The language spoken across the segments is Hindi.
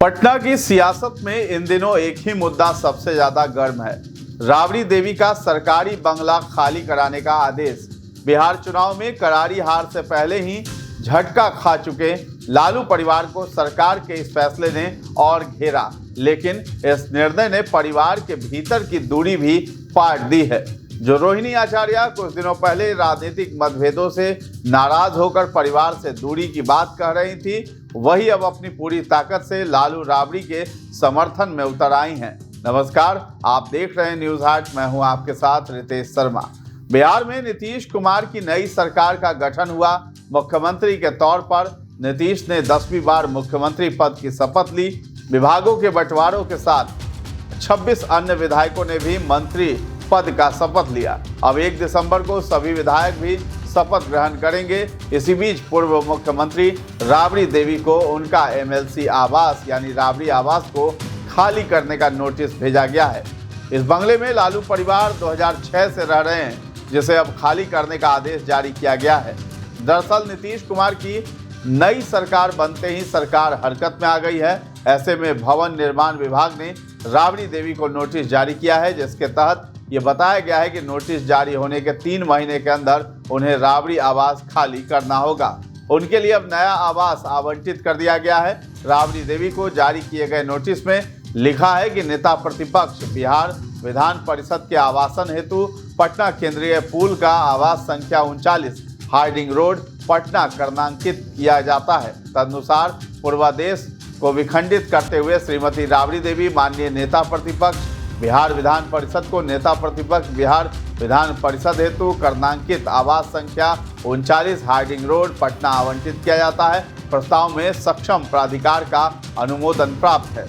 पटना की सियासत में इन दिनों एक ही मुद्दा सबसे ज्यादा गर्म है। राबड़ी देवी का सरकारी बंगला खाली कराने का आदेश। बिहार चुनाव में करारी हार से पहले ही झटका खा चुके लालू परिवार को सरकार के इस फैसले ने और घेरा, लेकिन इस निर्णय ने परिवार के भीतर की दूरी भी पाट दी है। जो रोहिणी आचार्य कुछ दिनों पहले राजनीतिक मतभेदों से नाराज होकर परिवार से दूरी की बात कह रही थी, वही अब अपनी पूरी ताकत से लालू राबड़ी के समर्थन में उतर आई हैं। नमस्कार, आप देख रहे हैं न्यूज हाट। मैं हूं आपके साथ रितेश शर्मा। बिहार में नीतीश कुमार की नई सरकार का गठन हुआ। मुख्यमंत्री के तौर पर नीतीश ने 10वीं बार मुख्यमंत्री पद की शपथ ली। विभागों के बंटवारों के साथ 26 अन्य विधायकों ने भी मंत्री पद का शपथ लिया। अब 1 दिसंबर को सभी विधायक भी शपथ ग्रहण करेंगे। इसी बीच पूर्व मुख्यमंत्री राबड़ी देवी को उनका एमएलसी आवास यानी राबड़ी आवास को खाली करने का नोटिस भेजा गया है। इस बंगले में लालू परिवार 2006 से रह रहे हैं, जिसे अब खाली करने का आदेश जारी किया गया है। दरअसल नीतीश कुमार की नई सरकार बनते ही सरकार हरकत में आ गई है। ऐसे में भवन निर्माण विभाग ने राबड़ी देवी को नोटिस जारी किया है, जिसके तहत ये बताया गया है कि नोटिस जारी होने के 3 महीने के अंदर उन्हें राबड़ी आवास खाली करना होगा। उनके लिए अब नया आवास आवंटित कर दिया गया है। राबड़ी देवी को जारी किए गए नोटिस में लिखा है कि नेता प्रतिपक्ष बिहार विधान परिषद के आवासन हेतु पटना केंद्रीय पूल का आवास संख्या 39 हार्डिंग रोड पटना क्रमांकित किया जाता है। तदनुसार पूर्वादेश को विखंडित करते हुए श्रीमती राबड़ी देवी माननीय नेता प्रतिपक्ष बिहार विधान परिषद को नेता प्रतिपक्ष बिहार विधान परिषद हेतु क्रमांकित आवास संख्या 39 हार्डिंग रोड पटना आवंटित किया जाता है। प्रस्ताव में सक्षम प्राधिकार का अनुमोदन प्राप्त है।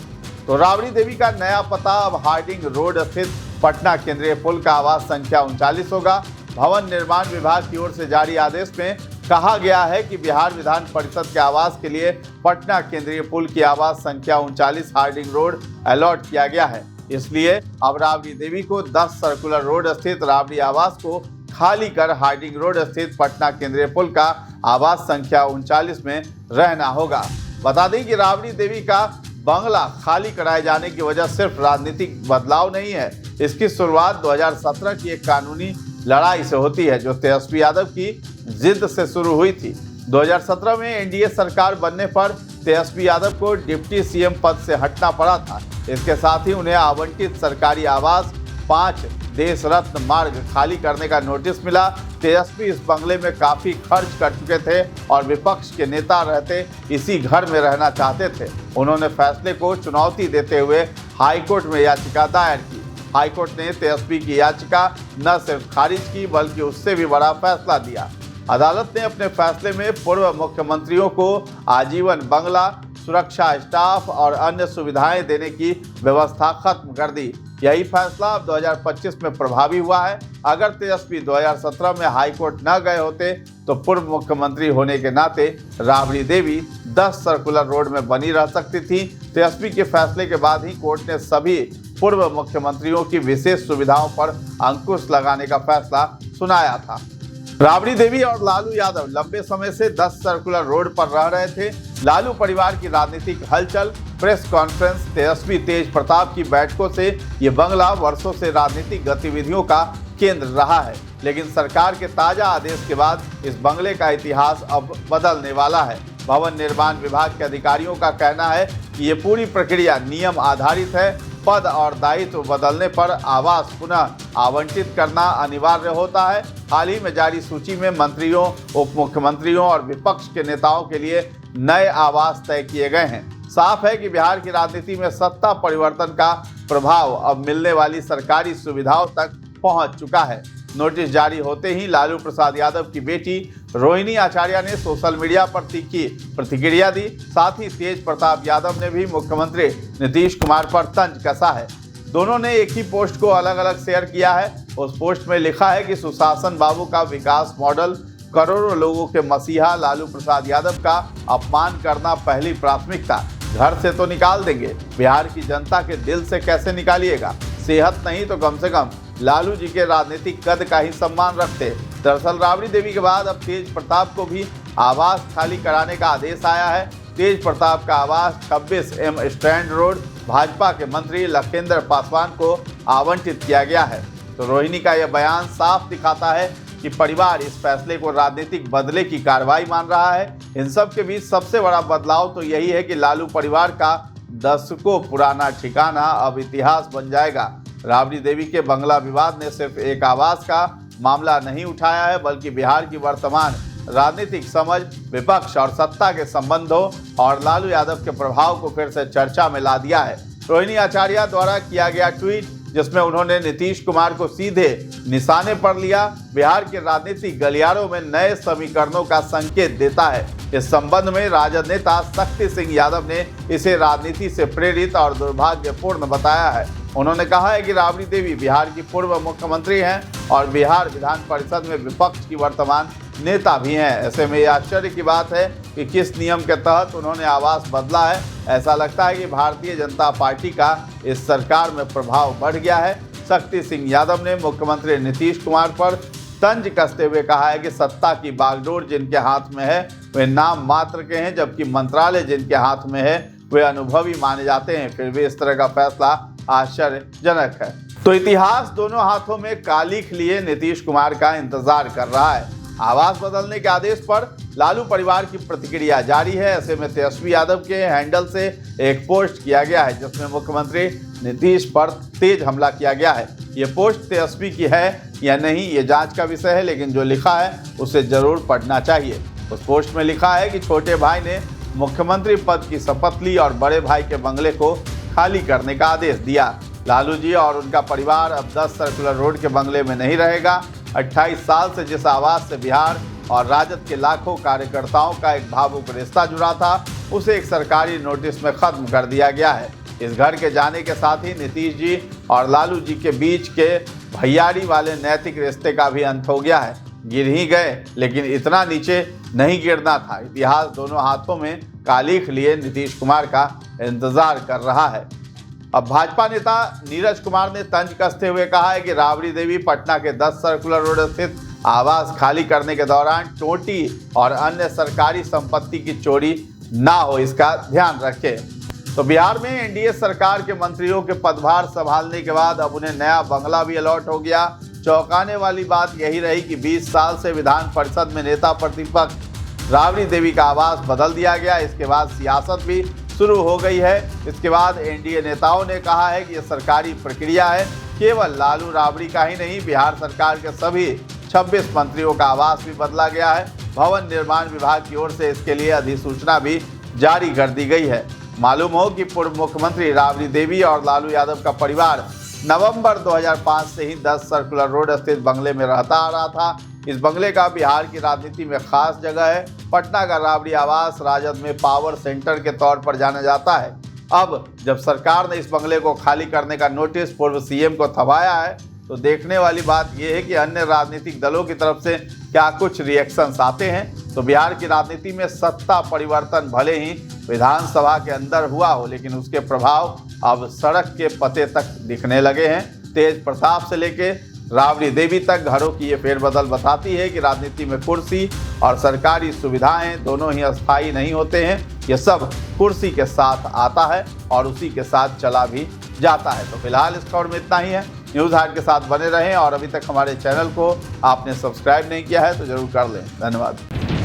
तो राबड़ी देवी का नया पता अब हार्डिंग रोड स्थित पटना केंद्रीय पुल का आवास संख्या 39 होगा। भवन निर्माण विभाग की ओर से जारी आदेश में कहा गया है कि बिहार विधान परिषद के आवास के लिए पटना केंद्रीय पुल की आवास संख्या 39 हार्डिंग रोड अलॉट किया गया है। इसलिए अब राबड़ी देवी को 10 सर्कुलर रोड स्थित राबड़ी आवास को खाली कर हार्डिंग रोड स्थित पटना केंद्रीय पुल का आवास संख्या 39 में रहना होगा। बता दें कि राबड़ी देवी का बंगला खाली कराए जाने की वजह सिर्फ राजनीतिक बदलाव नहीं है। इसकी शुरुआत 2017 की एक कानूनी लड़ाई से होती है, जो तेजस्वी यादव की जिद से शुरू हुई थी। 2017 में एनडीए सरकार बनने पर तेजस्वी यादव को डिप्टी सीएम पद से हटना पड़ा था। इसके साथ ही उन्हें आवंटित सरकारी आवास 5 देश रत्न मार्ग खाली करने का नोटिस मिला। तेजस्वी इस बंगले में काफी खर्च कर चुके थे और विपक्ष के नेता रहते इसी घर में रहना चाहते थे। उन्होंने फैसले को चुनौती देते हुए हाईकोर्ट में याचिका दायर की। हाईकोर्ट ने तेजस्वी की याचिका न सिर्फ खारिज की, बल्कि उससे भी बड़ा फैसला दिया। अदालत ने अपने फैसले में पूर्व मुख्यमंत्रियों को आजीवन बंगला, सुरक्षा स्टाफ और अन्य सुविधाएं देने की व्यवस्था खत्म कर दी। यही फैसला अब 2025 में प्रभावी हुआ है। अगर तेजस्वी 2017 में हाईकोर्ट न गए होते तो पूर्व मुख्यमंत्री होने के नाते राबड़ी देवी 10 सर्कुलर रोड में बनी रह सकती थी। तेजस्वी के फैसले के बाद ही कोर्ट ने सभी पूर्व मुख्यमंत्रियों की विशेष सुविधाओं पर अंकुश लगाने का फैसला सुनाया था। राबड़ी देवी और लालू यादव लंबे समय से 10 सर्कुलर रोड पर रह रहे थे। लालू परिवार की राजनीतिक हलचल, प्रेस कॉन्फ्रेंस, तेजस्वी तेज प्रताप की बैठकों से ये बंगला वर्षों से राजनीतिक गतिविधियों का केंद्र रहा है। लेकिन सरकार के ताजा आदेश के बाद इस बंगले का इतिहास अब बदलने वाला है। भवन निर्माण विभाग के अधिकारियों का कहना है कि ये पूरी प्रक्रिया नियम आधारित है। पद और दायित्व बदलने पर आवास पुनः आवंटित करना अनिवार्य होता है। हाल ही में जारी सूची में मंत्रियों, उप मुख्यमंत्रियों और विपक्ष के नेताओं के लिए नए आवास तय किए गए हैं। साफ है कि बिहार की राजनीति में सत्ता परिवर्तन का प्रभाव अब मिलने वाली सरकारी सुविधाओं तक पहुंच चुका है। नोटिस जारी होते ही लालू प्रसाद यादव की बेटी रोहिणी आचार्य ने सोशल मीडिया पर तीखी प्रतिक्रिया दी। साथ ही तेज प्रताप यादव ने भी मुख्यमंत्री नीतीश कुमार पर तंज कसा है। दोनों ने एक ही पोस्ट को अलग अलग शेयर किया है। उस पोस्ट में लिखा है कि सुशासन बाबू का विकास मॉडल, करोड़ों लोगों के मसीहा लालू प्रसाद यादव का अपमान करना पहली प्राथमिकता। घर से तो निकाल देंगे, बिहार की जनता के दिल से कैसे निकालिएगा? सेहत नहीं तो कम से कम लालू जी के राजनीतिक कद का ही सम्मान रखते। दरअसल राबड़ी देवी के बाद अब तेज प्रताप को भी आवास खाली कराने का आदेश आया है। तेज प्रताप का आवास 26M स्टैंड रोड भाजपा के मंत्री लखेंद्र पासवान को आवंटित किया गया है। तो रोहिणी का यह बयान साफ दिखाता है कि परिवार इस फैसले को राजनीतिक बदले की कार्रवाई मान रहा है। इन सब के बीच सबसे बड़ा बदलाव तो यही है कि लालू परिवार का दशकों पुराना ठिकाना अब इतिहास बन जाएगा। राबड़ी देवी के बंगला विवाद ने सिर्फ एक आवास का मामला नहीं उठाया है, बल्कि बिहार की वर्तमान राजनीतिक समझ, विपक्ष और सत्ता के संबंधों और लालू यादव के प्रभाव को फिर से चर्चा में ला दिया है। रोहिणी आचार्य द्वारा किया गया ट्वीट, जिसमें उन्होंने नीतीश कुमार को सीधे निशाने पर लिया, बिहार के राजनीतिक गलियारों में नए समीकरणों का संकेत देता है। इस संबंध में राजद नेता शक्ति सिंह यादव ने इसे राजनीति से प्रेरित और दुर्भाग्यपूर्ण बताया है। उन्होंने कहा है कि राबड़ी देवी बिहार की पूर्व मुख्यमंत्री हैं और बिहार विधान परिषद में विपक्ष की वर्तमान नेता भी हैं। ऐसे में यह आश्चर्य की बात है कि किस नियम के तहत उन्होंने आवास बदला है। ऐसा लगता है कि भारतीय जनता पार्टी का इस सरकार में प्रभाव बढ़ गया है। शक्ति सिंह यादव ने मुख्यमंत्री नीतीश कुमार पर तंज कसते हुए कहा है कि सत्ता की बागडोर जिनके हाथ में है वे नाम मात्र के हैं, जबकि मंत्रालय जिनके हाथ में है वे अनुभवी माने जाते हैं। फिर भी इस तरह का फैसला आश्चर्यजनक है। तो इतिहास दोनों हाथों में कालिख लिए नीतीश कुमार का इंतजार कर रहा है। आवास बदलने के आदेश पर लालू परिवार की प्रतिक्रिया जारी है। ऐसे में तेजस्वी यादव के हैंडल से एक पोस्ट किया गया है, जिसमें मुख्यमंत्री नीतीश पर तेज हमला किया गया है। ये पोस्ट तेजस्वी की है या नहीं, ये जांच का विषय है, लेकिन जो लिखा है उसे जरूर पढ़ना चाहिए। उस पोस्ट में लिखा है कि छोटे भाई ने मुख्यमंत्री पद की शपथ ली और बड़े भाई के बंगले को खाली करने का आदेश दिया। लालू जी और उनका परिवार अब 10 सर्कुलर रोड के बंगले में नहीं रहेगा। 28 साल से जिस आवास से बिहार और राजद के लाखों कार्यकर्ताओं का एक भावुक रिश्ता जुड़ा था, उसे एक सरकारी नोटिस में खत्म कर दिया गया है। इस घर के जाने के साथ ही नीतीश जी और लालू जी के बीच के भैयारी वाले नैतिक रिश्ते का भी अंत हो गया है। गिर ही गए, लेकिन इतना नीचे नहीं गिरना था। इतिहास दोनों हाथों में कालिख लिए नीतीश कुमार का इंतजार कर रहा है। अब भाजपा नेता नीरज कुमार ने तंज कसते हुए कहा है कि राबड़ी देवी पटना के 10 सर्कुलर रोड स्थित आवास खाली करने के दौरान टोटी और अन्य सरकारी संपत्ति की चोरी ना हो, इसका ध्यान रखें। तो बिहार में एनडीए सरकार के मंत्रियों के पदभार संभालने के बाद अब उन्हें नया बंगला भी अलॉट हो गया। चौंकाने वाली बात यही रही कि 20 साल से विधान परिषद में नेता प्रतिपक्ष राबड़ी देवी का आवास बदल दिया गया। इसके बाद सियासत भी शुरू हो गई है। इसके बाद एनडीए नेताओं ने कहा है कि यह सरकारी प्रक्रिया है। केवल लालू राबड़ी का ही नहीं, बिहार सरकार के सभी 26 मंत्रियों का आवास भी बदला गया है। भवन निर्माण विभाग की ओर से इसके लिए अधिसूचना भी जारी कर दी गई है। मालूम हो कि पूर्व मुख्यमंत्री राबड़ी देवी और लालू यादव का परिवार नवंबर 2005 से ही 10 सर्कुलर रोड स्थित बंगले में रहता आ रहा था। इस बंगले का बिहार की राजनीति में खास जगह है। पटना का राबड़ी आवास राजद में पावर सेंटर के तौर पर जाना जाता है। अब जब सरकार ने इस बंगले को खाली करने का नोटिस पूर्व सीएम को थमाया है, तो देखने वाली बात यह है कि अन्य राजनीतिक दलों की तरफ से क्या कुछ रिएक्शंस आते हैं। तो बिहार की राजनीति में सत्ता परिवर्तन भले ही विधानसभा के अंदर हुआ हो, लेकिन उसके प्रभाव अब सड़क के पते तक दिखने लगे हैं। तेज प्रताप से लेके राबड़ी देवी तक घरों की ये फेरबदल बताती है कि राजनीति में कुर्सी और सरकारी सुविधाएं दोनों ही अस्थायी नहीं होते हैं। ये सब कुर्सी के साथ आता है और उसी के साथ चला भी जाता है। तो फिलहाल इस खबर में इतना ही है। न्यूज़ हाट के साथ बने रहें और अभी तक हमारे चैनल को आपने सब्सक्राइब नहीं किया है तो जरूर कर लें। धन्यवाद।